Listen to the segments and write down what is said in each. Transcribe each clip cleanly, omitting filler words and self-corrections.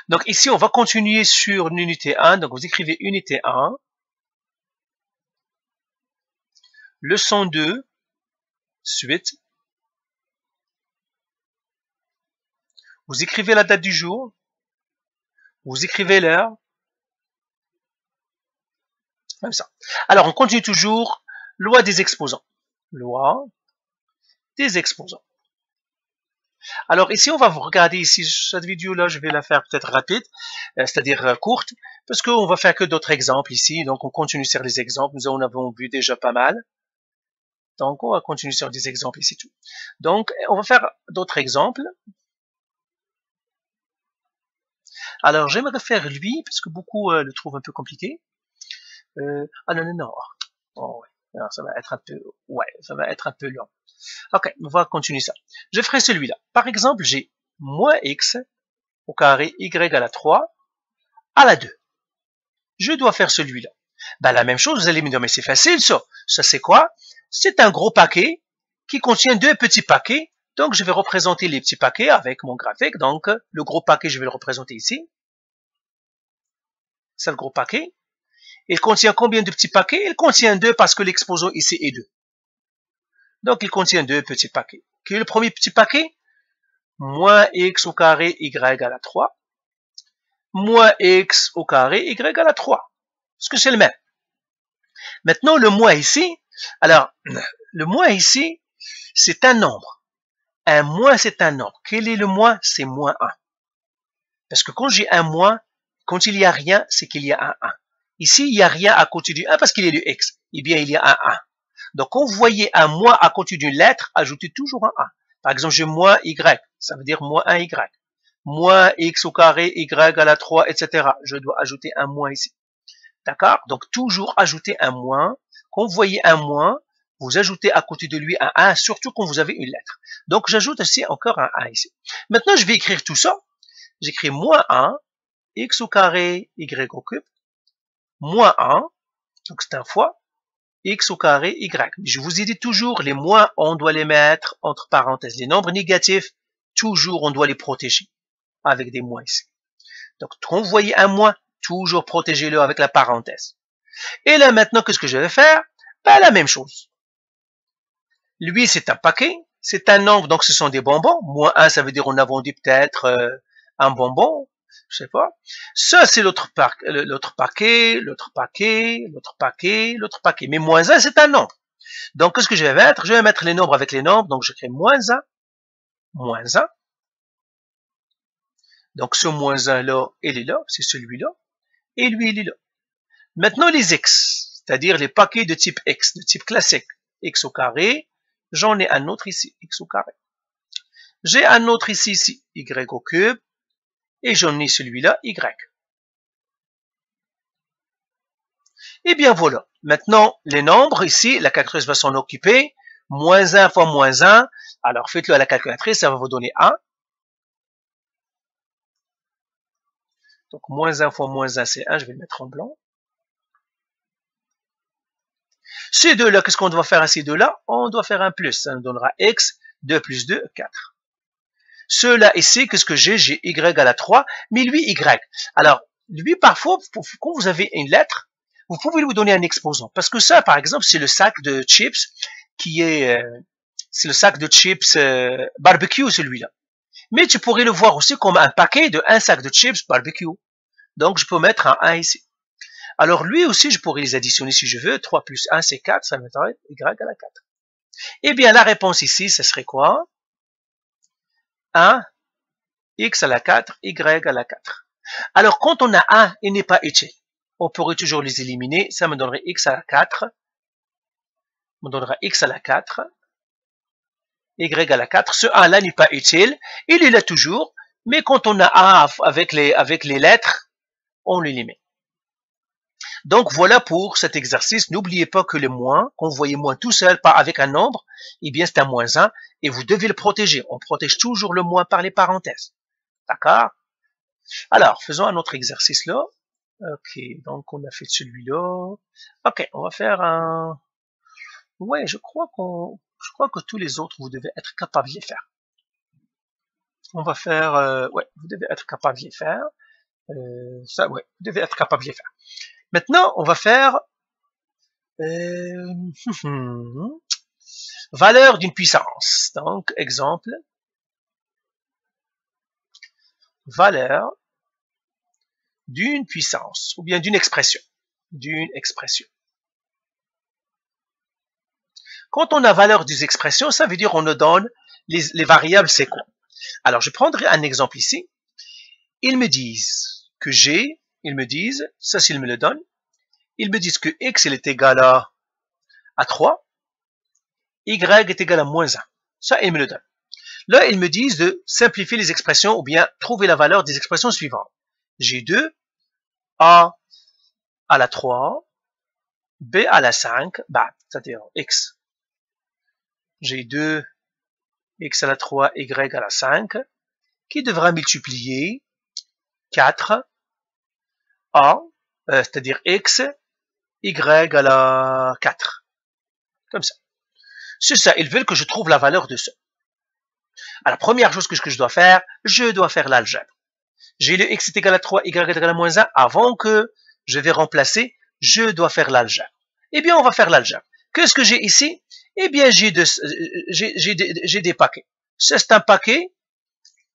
Donc ici, on va continuer sur l'unité 1. Donc vous écrivez unité 1, leçon 2, suite. Vous écrivez la date du jour, vous écrivez l'heure, comme ça. Alors on continue toujours, loi des exposants. Loi des exposants. Alors ici, on va vous regarder ici, cette vidéo-là, je vais la faire peut-être rapide, c'est-à-dire courte, parce qu'on va faire que d'autres exemples ici. Donc on continue sur les exemples, nous en avons vu déjà pas mal. Donc on va continuer sur des exemples ici tout. Donc on va faire d'autres exemples. Alors j'aimerais faire lui, parce que beaucoup le trouvent un peu compliqué. Ah non, non, non. Oh, ouais. Alors, ça va être un peu, ouais, ça va être un peu long. Ok, on va continuer ça. Je ferai celui-là. Par exemple, j'ai moins x au carré y à la 3 à la 2. Je dois faire celui-là. Ben, la même chose, vous allez me dire, mais c'est facile ça. Ça c'est quoi? C'est un gros paquet qui contient deux petits paquets. Donc je vais représenter les petits paquets avec mon graphique. Donc le gros paquet, je vais le représenter ici. C'est le gros paquet. Il contient combien de petits paquets? Il contient 2 parce que l'exposant ici est 2. Donc il contient 2 petits paquets. Quel est le premier petit paquet? Moins x au carré y à la 3. Moins x au carré y à la 3. Parce que c'est le même. Maintenant, le moins ici, alors, le moins ici, c'est un nombre. Un moins, c'est un nombre. Quel est le moins? C'est moins 1. Parce que quand j'ai un moins, quand il n'y a rien, c'est qu'il y a un 1. Ici, il n'y a rien à côté du 1 parce qu'il est du x. Eh bien, il y a un 1. Donc, quand vous voyez un moins à côté d'une lettre, ajoutez toujours un 1. Par exemple, j'ai moins y, ça veut dire moins 1y. Moins x au carré, y à la 3, etc. Je dois ajouter un moins ici. D'accord? Donc, toujours ajouter un moins. Quand vous voyez un moins, vous ajoutez à côté de lui un 1, surtout quand vous avez une lettre. Donc, j'ajoute aussi encore un 1 ici. Maintenant, je vais écrire tout ça. J'écris moins 1, x au carré, y au cube, moins 1, donc c'est un fois, x au carré, y. Je vous ai dit toujours, les moins, on doit les mettre entre parenthèses. Les nombres négatifs, toujours, on doit les protéger avec des moins ici. Donc, quand vous voyez un moins, toujours protégez-le avec la parenthèse. Et là, maintenant, qu'est-ce que je vais faire? Ben, la même chose. Lui, c'est un paquet, c'est un nombre, donc ce sont des bonbons. Moins 1, ça veut dire on a vendu peut-être un bonbon, je sais pas. Ça, c'est l'autre paquet, l'autre paquet, l'autre paquet, l'autre paquet, l'autre paquet. Mais moins 1, c'est un nombre. Donc, qu'est-ce que je vais mettre? Je vais mettre les nombres avec les nombres. Donc, je crée moins 1, moins 1. Donc, ce moins 1 là, il est là, c'est celui-là. Et lui, il est là. Maintenant, les x, c'est-à-dire les paquets de type x, de type classique. X au carré, j'en ai un autre ici, x au carré. J'ai un autre ici, y au cube. Et j'en ai celui-là, y. Et bien voilà. Maintenant, les nombres, ici, la calculatrice va s'en occuper. Moins 1 fois moins 1. Alors, faites-le à la calculatrice, ça va vous donner 1. Donc, moins 1 fois moins 1, c'est 1. Je vais le mettre en blanc. Ces deux-là, qu'est-ce qu'on doit faire à ces deux-là? On doit faire un plus. Ça nous donnera x. 2 plus 2, 4. Ceux-là ici, qu'est-ce que j'ai? J'ai y à la 3, mais lui, y. Alors, lui, parfois, quand vous avez une lettre, vous pouvez lui donner un exposant. Parce que ça, par exemple, c'est le sac de chips qui est... c'est le sac de chips barbecue, celui-là. Mais tu pourrais le voir aussi comme un paquet de un sac de chips barbecue. Donc, je peux mettre un 1 ici. Alors, lui aussi, je pourrais les additionner si je veux. 3 plus 1, c'est 4. Ça me donne y à la 4. Eh bien, la réponse ici, ce serait quoi? 1, x à la 4, y à la 4. Alors, quand on a 1, il n'est pas utile. On pourrait toujours les éliminer. Ça me donnerait x à la 4. Me donnera x à la 4. Y à la 4. Ce 1 là n'est pas utile. Il est là toujours. Mais quand on a 1 avec les lettres, on l'élimine. Donc, voilà pour cet exercice. N'oubliez pas que le moins, quand vous voyez moins tout seul, pas avec un nombre, eh bien, c'est un moins 1. Et vous devez le protéger. On protège toujours le moins par les parenthèses. D'accord? Alors, faisons un autre exercice là. Ok, donc on a fait celui-là. Ok, on va faire un... Ouais, je crois que tous les autres, vous devez être capable de les faire. On va faire... ouais, vous devez être capable de les faire. Ça, ouais, vous devez être capable de les faire. Maintenant, on va faire valeur d'une puissance. Donc, exemple, valeur d'une puissance, ou bien d'une expression. D'une expression. Quand on a valeur des expressions, ça veut dire on nous donne les variables, c'est quoi? Alors, je prendrai un exemple ici. Ils me disent que G, ils me disent, ça s'ils me le donnent, ils me disent que X il est égal à 3, Y est égal à moins 1. Ça, ils me le donnent. Là, ils me disent de simplifier les expressions ou bien trouver la valeur des expressions suivantes. G2, A à la 3, B à la 5, bah, c'est-à-dire X. G2, X à la 3, Y à la 5, qui devra multiplier 4, A, c'est-à-dire X, Y à la 4. Comme ça. C'est ça, ils veulent que je trouve la valeur de ça. Alors, la première chose que je dois faire, je dois faire l'algèbre. J'ai le X est égal à 3, Y est égal à moins 1. Avant que je vais remplacer, je dois faire l'algèbre. Eh bien, on va faire l'algèbre. Qu'est-ce que j'ai ici? Eh bien, j'ai des paquets. C'est un paquet,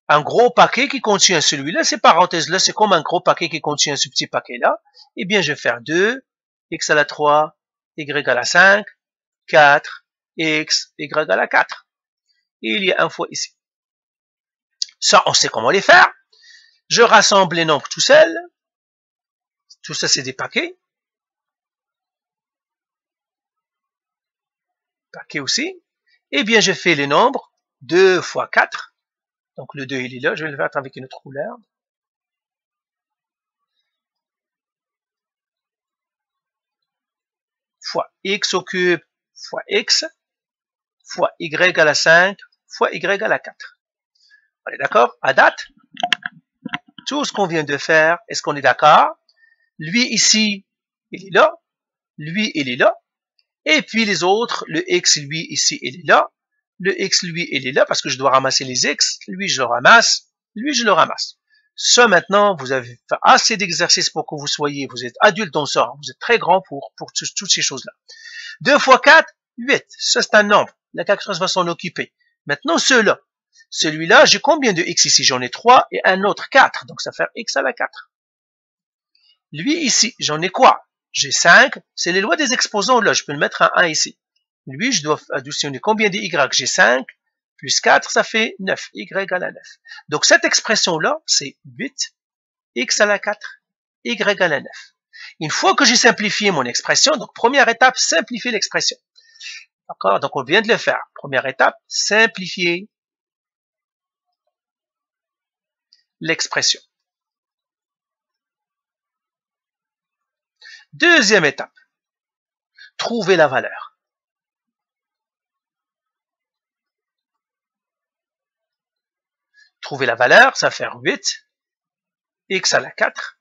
un gros paquet qui contient celui-là. Ces parenthèses-là, c'est comme un gros paquet qui contient ce petit paquet-là. Eh bien, je vais faire 2, X à la 3, Y à la 5, 4, X, Y à la 4. Et il y a un fois ici. Ça, on sait comment les faire. Je rassemble les nombres tout seul. Tout ça, c'est des paquets. Paquets aussi. Eh bien, je fais les nombres 2 fois 4. Donc, le 2, il est là. Je vais le faire avec une autre couleur. Fois x au cube fois x fois y à la 5 fois y à la 4. On est d'accord? À date, tout ce qu'on vient de faire, est-ce qu'on est d'accord? Lui ici, il est là. Lui, il est là. Et puis les autres, le x, lui, ici, il est là. Le x, lui, il est là parce que je dois ramasser les x. Lui, je le ramasse. Lui, je le ramasse. Ça, maintenant, vous avez fait assez d'exercices pour que vous soyez, vous êtes adulte dans ça. Vous êtes très grand pour toutes ces choses-là. 2 fois 4, 8. Ça, c'est un nombre. La calculatrice va s'en occuper. Maintenant, ceux-là. Celui-là, j'ai combien de x ici? J'en ai 3 et un autre 4. Donc, ça fait x à la 4. Lui, ici, j'en ai quoi? J'ai 5. C'est les lois des exposants, là. Je peux le mettre un 1 ici. Lui, je dois additionner combien de y? J'ai 5 plus 4, ça fait 9. Y à la 9. Donc, cette expression-là, c'est 8, x à la 4, y à la 9. Une fois que j'ai simplifié mon expression, donc première étape, simplifier l'expression. D'accord? Donc, on vient de le faire. Première étape, simplifier l'expression. Deuxième étape, trouver la valeur. Trouver la valeur, ça va faire 8, x à la 4,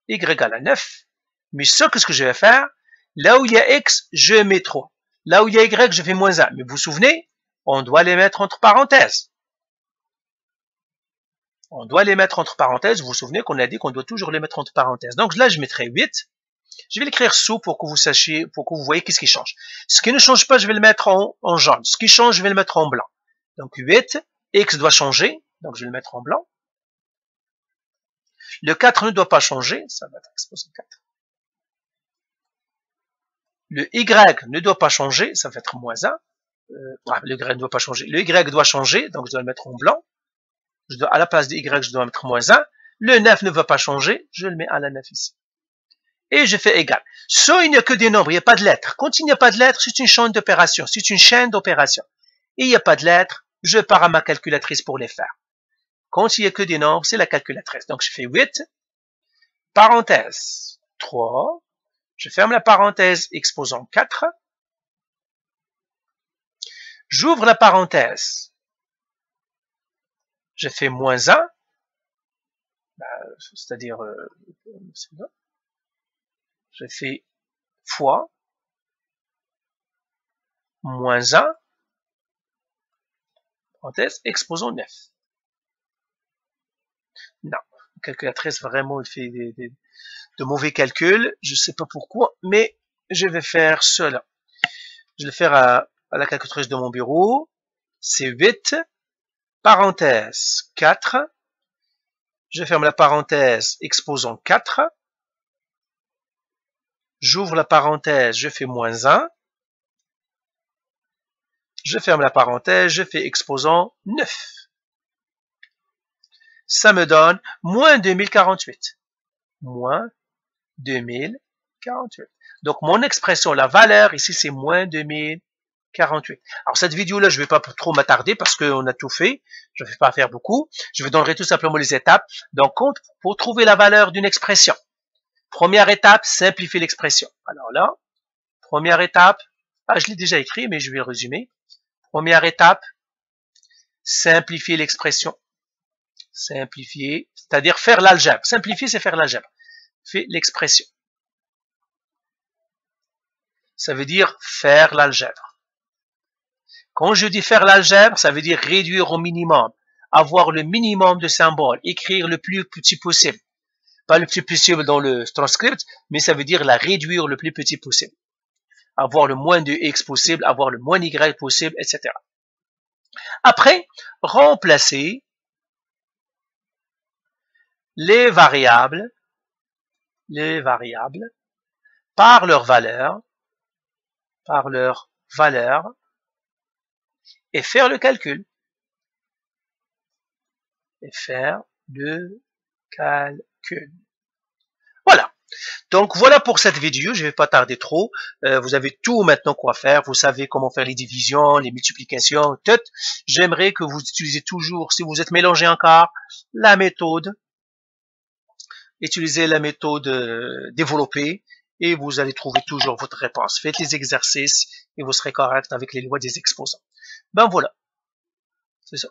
y à la 9. Mais ça, qu'est-ce que je vais faire? Là où il y a x, je mets 3. Là où il y a y, je fais moins 1. Mais vous vous souvenez, on doit les mettre entre parenthèses. On doit les mettre entre parenthèses. Vous vous souvenez qu'on a dit qu'on doit toujours les mettre entre parenthèses. Donc là, je mettrai 8. Je vais l'écrire sous pour que vous sachiez, pour que vous voyez qu'est-ce qui change. Ce qui ne change pas, je vais le mettre en jaune. Ce qui change, je vais le mettre en blanc. Donc 8, x doit changer. Donc je vais le mettre en blanc. Le 4 ne doit pas changer. Ça va être exposé 4. Le y ne doit pas changer. Ça va être moins 1. Le y ne doit pas changer. Le y doit changer. Donc je dois le mettre en blanc. À la place de y, je dois mettre moins 1. Le 9 ne va pas changer. Je le mets à la 9 ici. Et je fais égal. Ça, il n'y a que des nombres, il n'y a pas de lettres. Quand il n'y a pas de lettres, c'est une chaîne d'opérations. C'est une chaîne d'opérations. Et il n'y a pas de lettres, je pars à ma calculatrice pour les faire. Quand il n'y a que des nombres, c'est la calculatrice. Donc, je fais 8, parenthèse 3, je ferme la parenthèse exposant 4, j'ouvre la parenthèse, je fais moins 1, c'est-à-dire, je fais fois, moins 1, parenthèse, exposant 9. Non, La calculatrice, vraiment, elle fait de mauvais calculs. Je ne sais pas pourquoi, mais je vais faire cela. Je vais le faire à la calculatrice de mon bureau. C'est 8, parenthèse 4. Je ferme la parenthèse, exposant 4. J'ouvre la parenthèse, je fais moins 1. Je ferme la parenthèse, je fais exposant 9. Ça me donne moins 2048. Moins 2048. Donc, mon expression, la valeur ici, c'est moins 2048. Alors, cette vidéo-là, je ne vais pas trop m'attarder parce qu'on a tout fait. Je ne vais pas faire beaucoup. Je vous donnerai tout simplement les étapes. Donc, pour trouver la valeur d'une expression, première étape, simplifier l'expression. Alors là, première étape, je l'ai déjà écrit, mais je vais résumer. Première étape, simplifier l'expression. Simplifier, c'est-à-dire faire l'algèbre. Simplifier, c'est faire l'algèbre. Fait l'expression. Ça veut dire faire l'algèbre. Quand je dis faire l'algèbre, ça veut dire réduire au minimum, avoir le minimum de symboles, écrire le plus petit possible. Pas le plus possible dans le transcript, mais ça veut dire la réduire le plus petit possible. Avoir le moins de x possible, avoir le moins y possible, etc. Après, remplacer les variables par leur valeur, et faire le calcul. Voilà. Donc voilà pour cette vidéo, je ne vais pas tarder trop. Vous avez tout maintenant quoi faire, vous savez comment faire les divisions, les multiplications, tout. J'aimerais que vous utilisez toujours, si vous êtes mélangé encore, la méthode. Utilisez la méthode développée et vous allez trouver toujours votre réponse. Faites les exercices et vous serez correct avec les lois des exposants. Ben voilà, c'est ça.